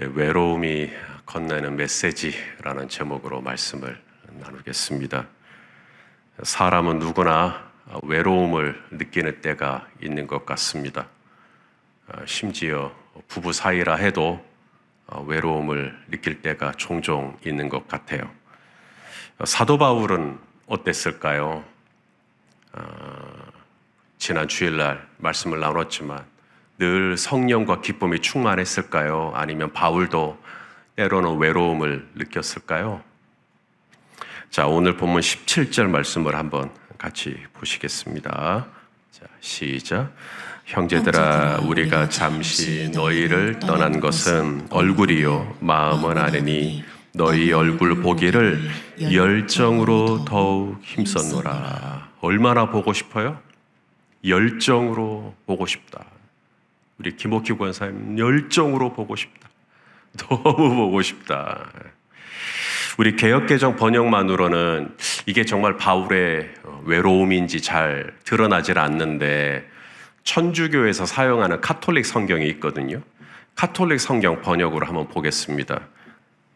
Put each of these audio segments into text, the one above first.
외로움이 건네는 메시지라는 제목으로 말씀을 나누겠습니다. 사람은 누구나 외로움을 느끼는 때가 있는 것 같습니다. 심지어 부부 사이라 해도 외로움을 느낄 때가 종종 있는 것 같아요. 사도 바울은 어땠을까요? 지난 주일날 말씀을 나눴지만 늘 성령과 기쁨이 충만했을까요? 아니면 바울도 때로는 외로움을 느꼈을까요? 자, 오늘 본문 17절 말씀을 한번 같이 보시겠습니다. 자, 시작. 형제들아, 우리가 잠시 너희를 떠난 것은 얼굴이요 마음은 아니니 너희 얼굴 보기를 열정으로 더욱 힘썼노라. 얼마나 보고 싶어요? 열정으로 보고 싶다. 우리 김옥희 권사님, 열정으로 보고 싶다. 너무 보고 싶다. 우리 개역개정 번역만으로는 이게 정말 바울의 외로움인지 잘 드러나질 않는데, 천주교에서 사용하는 카톨릭 성경이 있거든요. 카톨릭 성경 번역으로 한번 보겠습니다.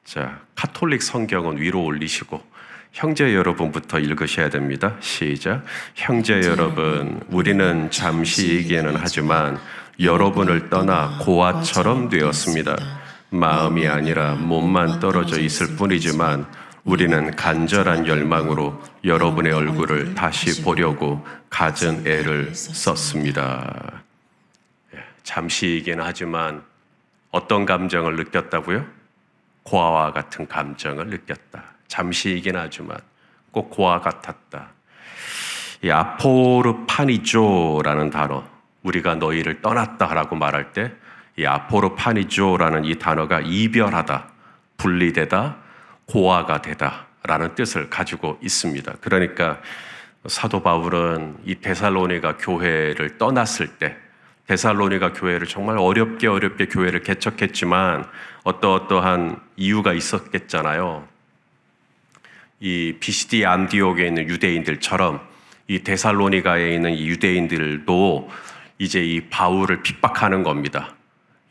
자, 카톨릭 성경은 위로 올리시고 형제 여러분부터 읽으셔야 됩니다. 시작. 형제 여러분, 우리는 잠시이기는 하지만 여러분을 떠나 고아처럼 되었습니다. 마음이 아니라 몸만 떨어져 있을 뿐이지만 우리는 간절한 열망으로 여러분의 얼굴을 다시 보려고 갖은 애를 썼습니다. 잠시이긴 하지만 어떤 감정을 느꼈다고요? 고아와 같은 감정을 느꼈다. 잠시이긴 하지만 꼭 고아 같았다. 이 아포르파니조라는 단어, 우리가 너희를 떠났다라고 말할 때 이 아포르파니조라는 이 단어가 이별하다, 분리되다, 고아가 되다 라는 뜻을 가지고 있습니다. 그러니까 사도 바울은 이 데살로니가 교회를 떠났을 때, 데살로니가 교회를 정말 어렵게 교회를 개척했지만 어떠한 이유가 있었겠잖아요. 이 비시디 안디옥에 있는 유대인들처럼 이 데살로니가에 있는 이 유대인들도 이제 이 바울을 핍박하는 겁니다.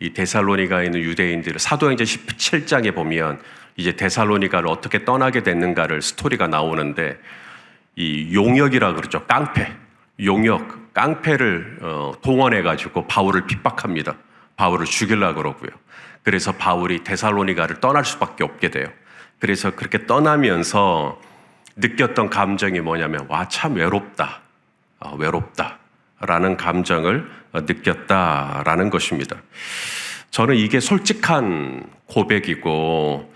이 데살로니가에 있는 유대인들을 사도행전 17장에 보면 이제 데살로니가를 어떻게 떠나게 됐는가를 스토리가 나오는데, 이 용역이라 그러죠. 용역, 깡패를 동원해가지고 바울을 핍박합니다. 바울을 죽이려고 그러고요. 그래서 바울이 데살로니가를 떠날 수밖에 없게 돼요. 그래서 그렇게 떠나면서 느꼈던 감정이 뭐냐면, 와, 참 외롭다. 외롭다라는 감정을 느꼈다라는 것입니다. 저는 이게 솔직한 고백이고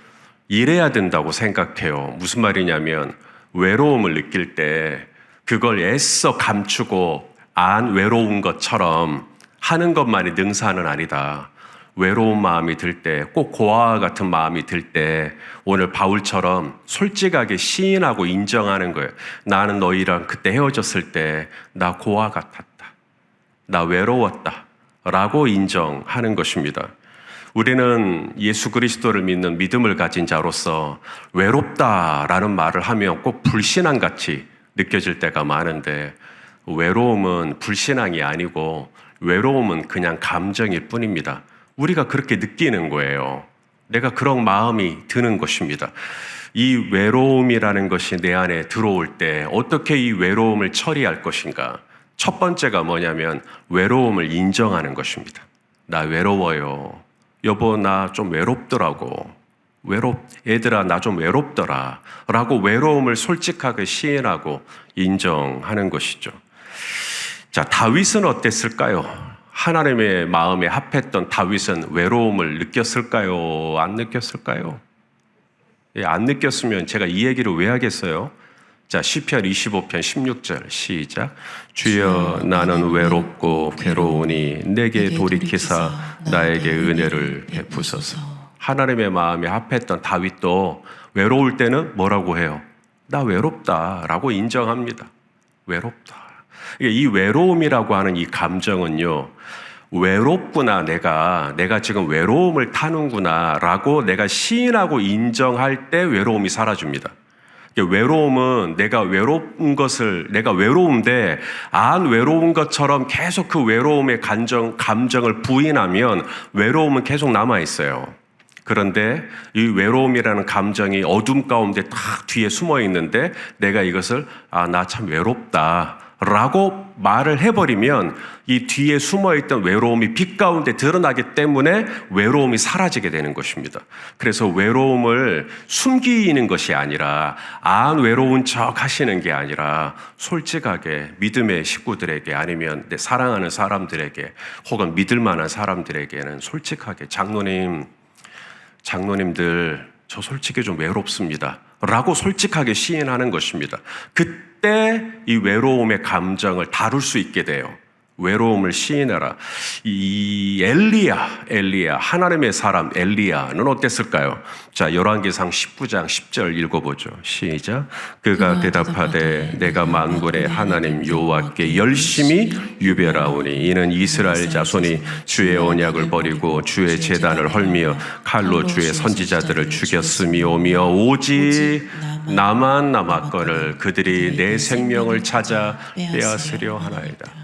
이래야 된다고 생각해요. 무슨 말이냐면, 외로움을 느낄 때 그걸 애써 감추고 안 외로운 것처럼 하는 것만이 능사는 아니다. 외로운 마음이 들 때, 꼭 고아와 같은 마음이 들 때 오늘 바울처럼 솔직하게 시인하고 인정하는 거예요. 나는 너희랑 그때 헤어졌을 때 나 고아 같았다. 나 외로웠다. 라고 인정하는 것입니다. 우리는 예수 그리스도를 믿는 믿음을 가진 자로서 외롭다라는 말을 하면 꼭 불신앙같이 느껴질 때가 많은데, 외로움은 불신앙이 아니고 외로움은 그냥 감정일 뿐입니다. 우리가 그렇게 느끼는 거예요. 내가 그런 마음이 드는 것입니다. 이 외로움이라는 것이 내 안에 들어올 때 어떻게 이 외로움을 처리할 것인가? 첫 번째가 뭐냐면 외로움을 인정하는 것입니다. 나 외로워요. 여보, 나 좀 외롭더라고. 애들아, 나 좀 외롭더라. 라고 외로움을 솔직하게 시인하고 인정하는 것이죠. 자, 다윗은 어땠을까요? 하나님의 마음에 합했던 다윗은 외로움을 느꼈을까요? 안 느꼈을까요? 안 느꼈으면 제가 이 얘기를 왜 하겠어요? 자, 시편 25편 16절 시작. 주여, 나는 외롭고 괴로우니 내게 돌이키사 나에게 은혜를 베푸소서. 하나님의 마음에 합했던 다윗도 외로울 때는 뭐라고 해요? 나 외롭다라고 인정합니다. 외롭다. 이 외로움이라고 하는 이 감정은요, 외롭구나, 내가 지금 외로움을 타는구나 라고 내가 시인하고 인정할 때 외로움이 사라집니다. 외로움은 내가 외로운데 안 외로운 것처럼 계속 그 외로움의 감정을 부인하면 외로움은 계속 남아있어요. 그런데 이 외로움이라는 감정이 어둠 가운데 딱 뒤에 숨어 있는데 내가 이것을 나 참 외롭다 라고 말을 해버리면 이 뒤에 숨어있던 외로움이 빛 가운데 드러나기 때문에 외로움이 사라지게 되는 것입니다. 그래서 외로움을 숨기는 것이 아니라 안 외로운 척 하시는 게 아니라 솔직하게 믿음의 식구들에게 아니면 내 사랑하는 사람들에게 혹은 믿을 만한 사람들에게는 솔직하게 장로님들 저 솔직히 좀 외롭습니다 라고 솔직하게 시인하는 것입니다. 그때 이 외로움의 감정을 다룰 수 있게 돼요. 외로움을 시인하라. 이 엘리야, 하나님의 사람 엘리야는 어땠을까요? 자, 열왕기상 19장 10절 읽어보죠. 시작. 그가 대답하되 내가 만군의 하나님 여호와께 열심히 유별하오니 이는 이스라엘 자손이 주의 언약을 버리고 주의 제단을 헐며 칼로 주의 선지자들을 죽였음이오며 오직 나만 남았거늘 그들이 내 생명을 찾아 빼앗으려 하나이다.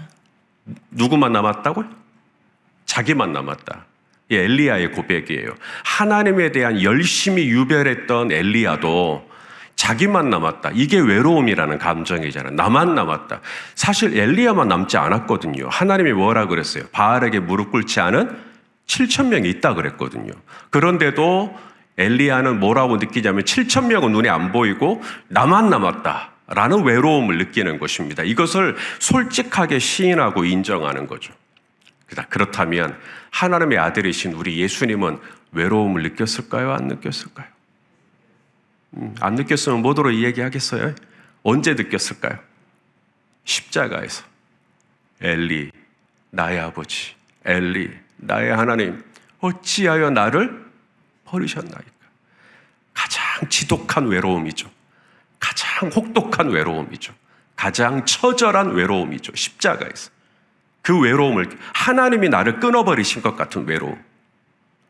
누구만 남았다고요? 자기만 남았다. 이 엘리야의 고백이에요. 하나님에 대한 열심히 유별했던 엘리야도 자기만 남았다. 이게 외로움이라는 감정이잖아요. 나만 남았다. 사실 엘리야만 남지 않았거든요. 하나님이 뭐라 그랬어요? 바알에게 무릎 꿇지 않은 7,000명이 있다 그랬거든요. 그런데도 엘리야는 뭐라고 느끼냐면 7,000명은 눈에 안 보이고 나만 남았다 라는 외로움을 느끼는 것입니다. 이것을 솔직하게 시인하고 인정하는 거죠. 그렇다면 하나님의 아들이신 우리 예수님은 외로움을 느꼈을까요? 안 느꼈을까요? 안 느꼈으면 뭐더러 이 얘기하겠어요? 언제 느꼈을까요? 십자가에서 엘리 나의 아버지, 엘리 나의 하나님 어찌하여 나를 버리셨나이까. 가장 지독한 외로움이죠. 가장 혹독한 외로움이죠. 가장 처절한 외로움이죠. 십자가에서. 그 외로움을 하나님이 나를 끊어버리신 것 같은 외로움.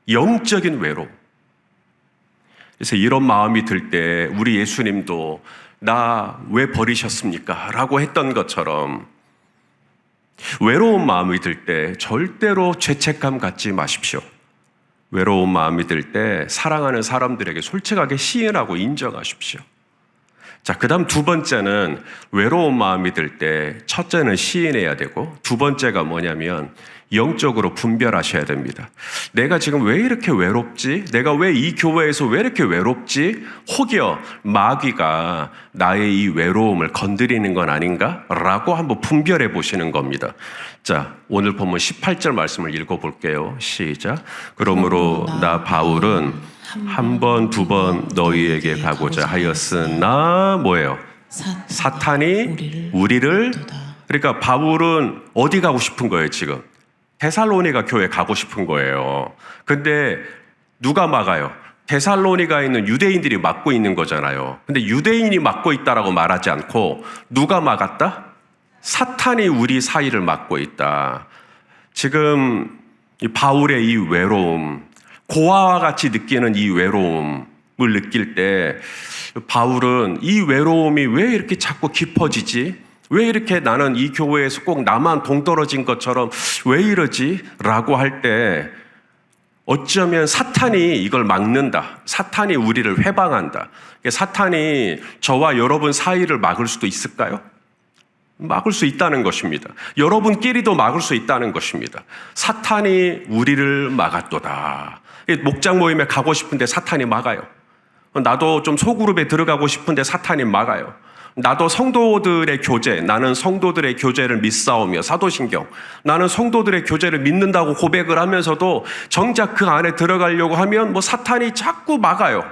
영적인 외로움. 그래서 이런 마음이 들 때 우리 예수님도 나 왜 버리셨습니까? 라고 했던 것처럼 외로운 마음이 들 때 절대로 죄책감 갖지 마십시오. 외로운 마음이 들 때 사랑하는 사람들에게 솔직하게 시인하고 인정하십시오. 자, 그 다음 두 번째는 외로운 마음이 들 때 첫째는 시인해야 되고 두 번째가 뭐냐면 영적으로 분별하셔야 됩니다. 내가 지금 왜 이렇게 외롭지? 내가 왜 이 교회에서 왜 이렇게 외롭지? 혹여 마귀가 나의 이 외로움을 건드리는 건 아닌가? 라고 한번 분별해 보시는 겁니다. 자, 오늘 본문 18절 말씀을 읽어볼게요. 시작. 그러므로 나 바울은 한 번, 두 번 너희에게 가고자 하였으나 뭐예요? 사탄이 우리를 그러니까 바울은 어디 가고 싶은 거예요 지금? 데살로니가 교회 가고 싶은 거예요. 근데 누가 막아요? 데살로니가에 있는 유대인들이 막고 있는 거잖아요. 근데 유대인이 막고 있다라고 말하지 않고 누가 막았다? 사탄이 우리 사이를 막고 있다. 지금 이 바울의 이 외로움, 고아와 같이 느끼는 이 외로움을 느낄 때 바울은 이 외로움이 왜 이렇게 자꾸 깊어지지? 왜 이렇게 나는 이 교회에서 꼭 나만 동떨어진 것처럼 왜 이러지? 라고 할 때 어쩌면 사탄이 이걸 막는다. 사탄이 우리를 회방한다. 사탄이 저와 여러분 사이를 막을 수도 있을까요? 막을 수 있다는 것입니다. 여러분끼리도 막을 수 있다는 것입니다. 사탄이 우리를 막았도다. 목장 모임에 가고 싶은데 사탄이 막아요. 나도 좀 소그룹에 들어가고 싶은데 사탄이 막아요. 나도 성도들의 교제, 나는 성도들의 교제를 믿사오며 사도신경, 나는 성도들의 교제를 믿는다고 고백을 하면서도 정작 그 안에 들어가려고 하면 뭐 사탄이 자꾸 막아요.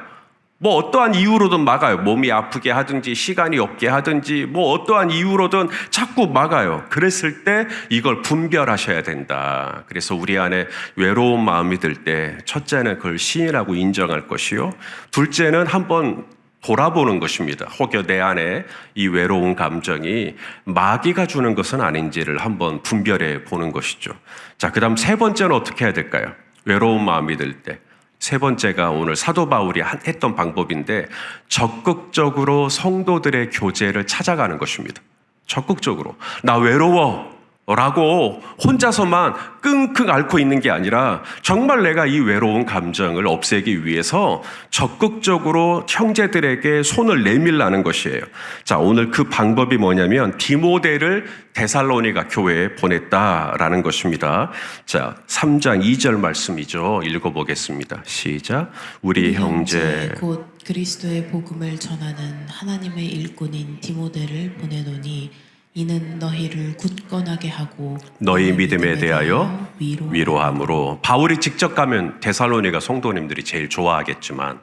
뭐 어떠한 이유로든 막아요. 몸이 아프게 하든지 시간이 없게 하든지 뭐 어떠한 이유로든 자꾸 막아요. 그랬을 때 이걸 분별하셔야 된다. 그래서 우리 안에 외로운 마음이 들 때 첫째는 그걸 시인하고 인정할 것이요. 둘째는 한번 돌아보는 것입니다. 혹여 내 안에 이 외로운 감정이 마귀가 주는 것은 아닌지를 한번 분별해 보는 것이죠. 자, 그 다음 세 번째는 어떻게 해야 될까요? 외로운 마음이 들 때. 세 번째가 오늘 사도 바울이 했던 방법인데 적극적으로 성도들의 교제를 찾아가는 것입니다. 적극적으로. 나 외로워. 라고 혼자서만 끙끙 앓고 있는 게 아니라 정말 내가 이 외로운 감정을 없애기 위해서 적극적으로 형제들에게 손을 내밀라는 것이에요. 자, 오늘 그 방법이 뭐냐면 디모데를 데살로니가 교회에 보냈다라는 것입니다. 자, 3장 2절 말씀이죠. 읽어보겠습니다. 시작. 우리 형제 곧 그리스도의 복음을 전하는 하나님의 일꾼인 디모데를 보내노니 이는 너희를 굳건하게 하고 너희 믿음에 대하여 위로함으로. 바울이 직접 가면 데살로니가 성도님들이 제일 좋아하겠지만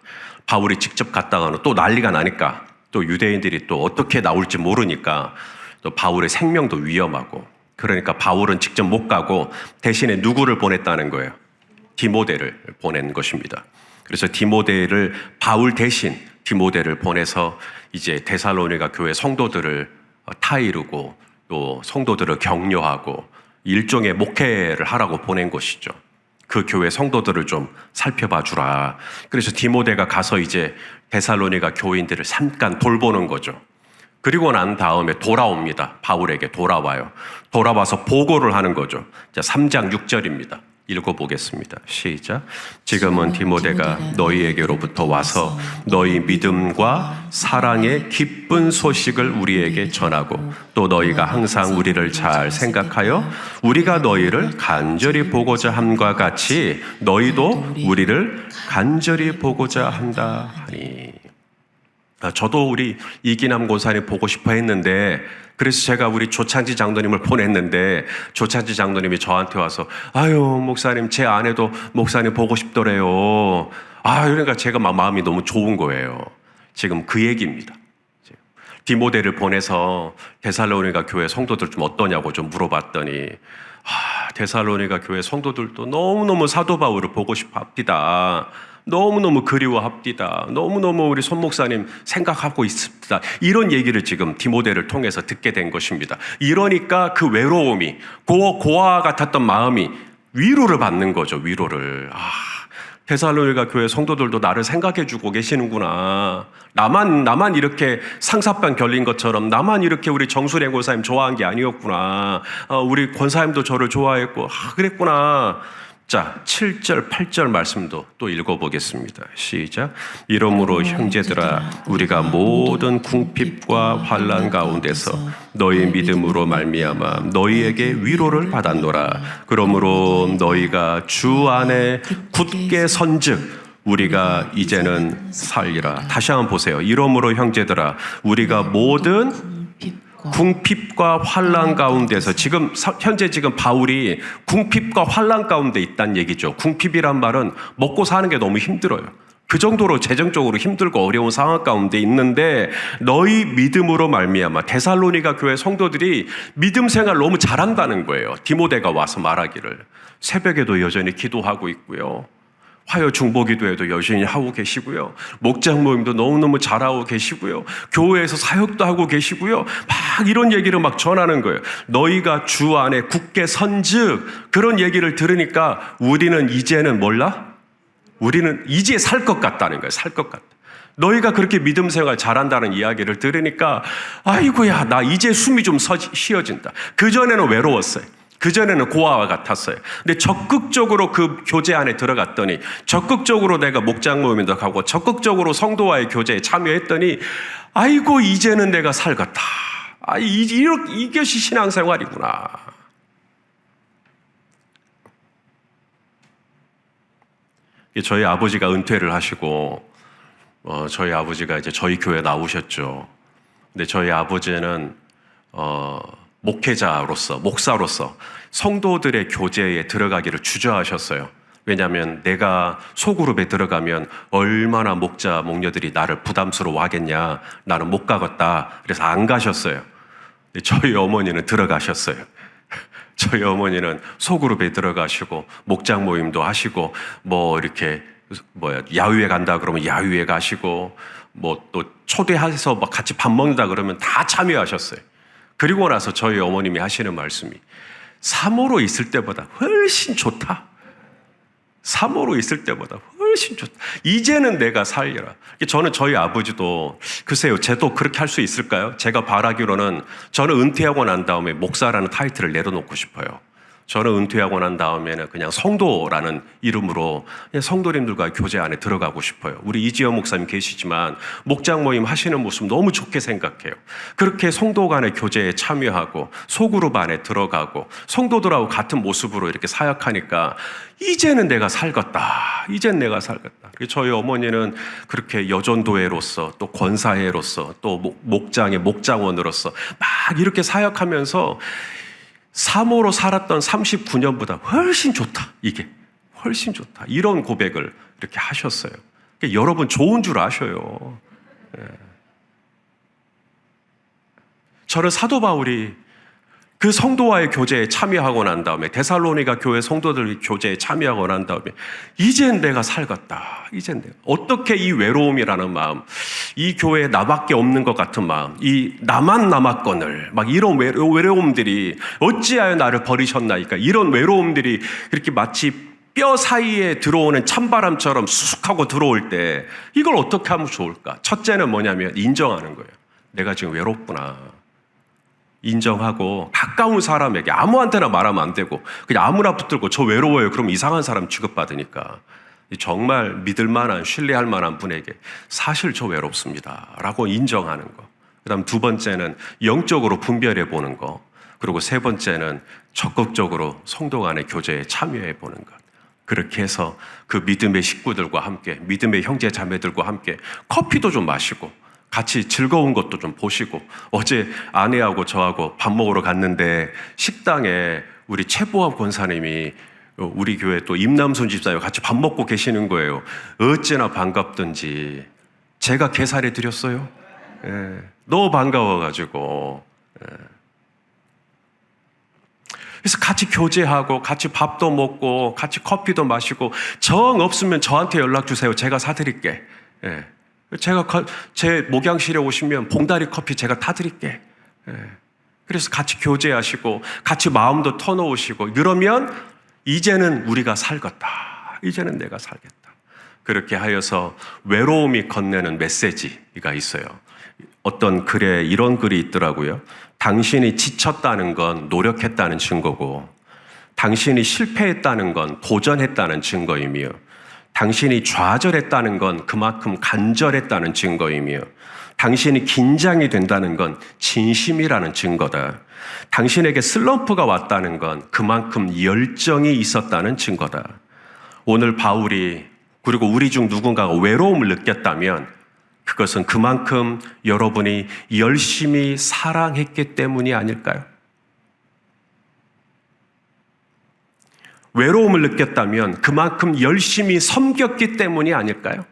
바울이 직접 갔다가는 또 난리가 나니까 또 유대인들이 또 어떻게 나올지 모르니까 또 바울의 생명도 위험하고 그러니까 바울은 직접 못 가고 대신에 누구를 보냈다는 거예요? 디모데를 보낸 것입니다. 그래서 디모데를 바울 대신 디모데를 보내서 이제 데살로니가 교회 성도들을 타이르고 또 성도들을 격려하고 일종의 목회를 하라고 보낸 것이죠. 그 교회 성도들을 좀 살펴봐 주라. 그래서 디모데가 가서 이제 데살로니가 교인들을 잠깐 돌보는 거죠. 그리고 난 다음에 돌아옵니다. 바울에게 돌아와요. 돌아와서 보고를 하는 거죠. 자, 3장 6절입니다. 읽어보겠습니다. 시작. 지금은 디모데가 너희에게로부터 와서 너희 믿음과 사랑의 기쁜 소식을 우리에게 전하고 또 너희가 항상 우리를 잘 생각하여 우리가 너희를 간절히 보고자 함과 같이 너희도 우리를 간절히 보고자 한다 하니. 저도 우리 이기남 권사님 보고 싶어 했는데 그래서 제가 우리 조찬지 장로님을 보냈는데 조찬지 장로님이 저한테 와서 아유 목사님 제 아내도 목사님 보고 싶더래요. 그러니까 제가 마음이 너무 좋은 거예요. 지금 그 얘기입니다. 디모데를 보내서 데살로니가 교회 성도들 좀 어떠냐고 좀 물어봤더니 데살로니가 교회 성도들도 너무너무 사도 바울을 보고 싶어 합니다. 너무너무 그리워합니다. 너무너무 우리 손 목사님 생각하고 있습니다. 이런 얘기를 지금 디모데를 통해서 듣게 된 것입니다. 이러니까 그 외로움이 고아와 같았던 마음이 위로를 받는 거죠. 위로를. 데살로니가 교회 성도들도 나를 생각해 주고 계시는구나. 나만 이렇게 상사병 결린 것처럼 나만 이렇게 우리 정수래 권사님 좋아한 게 아니었구나. 우리 권사님도 저를 좋아했고 그랬구나. 자, 7절, 8절 말씀도 또 읽어보겠습니다. 시작. 이러므로 형제들아 우리가 모든 궁핍과 환난 가운데서 너희 믿음으로 말미암아 너희에게 위로를 받았노라. 그러므로 너희가 주 안에 굳게 선즉 우리가 이제는 살리라. 다시 한번 보세요. 이러므로 형제들아 우리가 모든 궁핍과 환난 가운데서 현재 바울이 궁핍과 환난 가운데 있다는 얘기죠. 궁핍이란 말은 먹고 사는 게 너무 힘들어요. 그 정도로 재정적으로 힘들고 어려운 상황 가운데 있는데 너희 믿음으로 말미암아 데살로니가 교회 성도들이 믿음 생활 너무 잘한다는 거예요. 디모데가 와서 말하기를 새벽에도 여전히 기도하고 있고요. 화요 중보기도회도 여전히 하고 계시고요. 목장 모임도 너무너무 잘하고 계시고요. 교회에서 사역도 하고 계시고요. 막 이런 얘기를 막 전하는 거예요. 너희가 주 안에 굳게 선즉 그런 얘기를 들으니까 우리는 이제는 몰라? 우리는 이제 살 것 같다는 거예요. 살 것 같다. 너희가 그렇게 믿음 생활 잘한다는 이야기를 들으니까 아이고야 나 이제 숨이 좀 쉬어진다. 그전에는 외로웠어요. 그전에는 고아와 같았어요. 근데 적극적으로 그 교제 안에 들어갔더니 적극적으로 내가 목장 모임에도 가고 적극적으로 성도와의 교제에 참여했더니 아이고 이제는 내가 살겠다. 이것이 신앙생활이구나. 저희 아버지가 은퇴를 하시고 저희 아버지가 이제 저희 교회에 나오셨죠. 근데 저희 아버지는 목사로서 성도들의 교제에 들어가기를 주저하셨어요. 왜냐하면 내가 소그룹에 들어가면 얼마나 목자, 목녀들이 나를 부담스러워 하겠냐. 나는 못 가겠다. 그래서 안 가셨어요. 저희 어머니는 들어가셨어요. 저희 어머니는 소그룹에 들어가시고 목장 모임도 하시고 야유회 간다 그러면 야유회 가시고 또 초대해서 막 같이 밥 먹는다 그러면 다 참여하셨어요. 그리고 나서 저희 어머님이 하시는 말씀이 사모로 있을 때보다 훨씬 좋다. 사모로 있을 때보다 훨씬 좋다. 이제는 내가 살리라. 저는 저희 아버지도 글쎄요, 쟤도 그렇게 할 수 있을까요? 제가 바라기로는 저는 은퇴하고 난 다음에 목사라는 타이틀을 내려놓고 싶어요. 저는 은퇴하고 난 다음에는 그냥 성도라는 이름으로 그냥 성도님들과 교제 안에 들어가고 싶어요. 우리 이지영 목사님 계시지만 목장 모임 하시는 모습 너무 좋게 생각해요. 그렇게 성도 간의 교제에 참여하고 소그룹 안에 들어가고 성도들하고 같은 모습으로 이렇게 사역하니까 이제는 내가 살겠다. 이젠 내가 살겠다. 저희 어머니는 그렇게 여전도회로서 또 권사회로서 또 목장의 목장원으로서 막 이렇게 사역하면서 사모로 살았던 39년보다 훨씬 좋다. 이게 훨씬 좋다. 이런 고백을 이렇게 하셨어요. 그러니까 여러분 좋은 줄 아셔요. 저는 사도 바울이 그 성도와의 교제에 참여하고 난 다음에 데살로니가 교회 성도들 교제에 참여하고 난 다음에 이젠 내가 살겠다. 이젠 내가 어떻게 이 외로움이라는 마음, 이 교회에 나밖에 없는 것 같은 마음, 이 나만 남았거늘 막 이런 외로움들이 어찌하여 나를 버리셨나이까 이런 외로움들이 그렇게 마치 뼈 사이에 들어오는 찬바람처럼 수숙하고 들어올 때 이걸 어떻게 하면 좋을까? 첫째는 뭐냐면 인정하는 거예요. 내가 지금 외롭구나. 인정하고 가까운 사람에게 아무한테나 말하면 안 되고 그냥 아무나 붙들고 저 외로워요. 그럼 이상한 사람 취급받으니까 정말 믿을 만한 신뢰할 만한 분에게 사실 저 외롭습니다 라고 인정하는 거. 그다음 두 번째는 영적으로 분별해 보는 거. 그리고 세 번째는 적극적으로 성도 간의 교제에 참여해 보는 것. 그렇게 해서 그 믿음의 식구들과 함께 믿음의 형제 자매들과 함께 커피도 좀 마시고 같이 즐거운 것도 좀 보시고 어제 아내하고 저하고 밥 먹으러 갔는데 식당에 우리 최보합 권사님이 우리 교회 또 임남순 집사와 같이 밥 먹고 계시는 거예요. 어찌나 반갑던지 제가 계산해 드렸어요. 너무 반가워가지고 그래서 같이 교제하고 같이 밥도 먹고 같이 커피도 마시고 정 없으면 저한테 연락 주세요. 제가 사드릴게. 제가 제 목양실에 오시면 봉다리 커피 제가 타드릴게. 그래서 같이 교제하시고 같이 마음도 터놓으시고 그러면 이제는 우리가 살겠다. 이제는 내가 살겠다. 그렇게 하여서 외로움이 건네는 메시지가 있어요. 어떤 글에 이런 글이 있더라고요. 당신이 지쳤다는 건 노력했다는 증거고 당신이 실패했다는 건 도전했다는 증거이며 당신이 좌절했다는 건 그만큼 간절했다는 증거이며 당신이 긴장이 된다는 건 진심이라는 증거다. 당신에게 슬럼프가 왔다는 건 그만큼 열정이 있었다는 증거다. 오늘 바울이 그리고 우리 중 누군가가 외로움을 느꼈다면 그것은 그만큼 여러분이 열심히 사랑했기 때문이 아닐까요? 외로움을 느꼈다면 그만큼 열심히 섬겼기 때문이 아닐까요?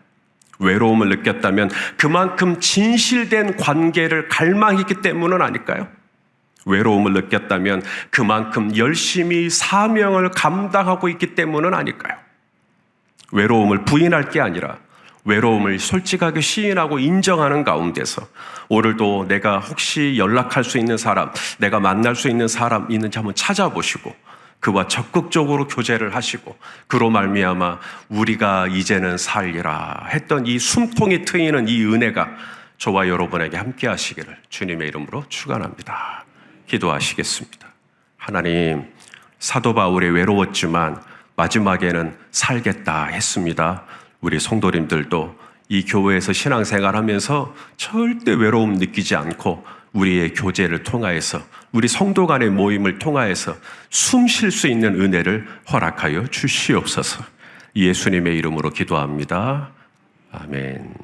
외로움을 느꼈다면 그만큼 진실된 관계를 갈망했기 때문은 아닐까요? 외로움을 느꼈다면 그만큼 열심히 사명을 감당하고 있기 때문은 아닐까요? 외로움을 부인할 게 아니라 외로움을 솔직하게 시인하고 인정하는 가운데서 오늘도 내가 혹시 연락할 수 있는 사람, 내가 만날 수 있는 사람 있는지 한번 찾아보시고 그와 적극적으로 교제를 하시고 그로 말미암아 우리가 이제는 살리라 했던 이 숨통이 트이는 이 은혜가 저와 여러분에게 함께 하시기를 주님의 이름으로 축원합니다. 기도하시겠습니다. 하나님, 사도 바울이 외로웠지만 마지막에는 살겠다 했습니다. 우리 성도님들도 이 교회에서 신앙생활하면서 절대 외로움 느끼지 않고 우리의 교제를 통하여서 우리 성도 간의 모임을 통하여서 숨 쉴 수 있는 은혜를 허락하여 주시옵소서. 예수님의 이름으로 기도합니다. 아멘.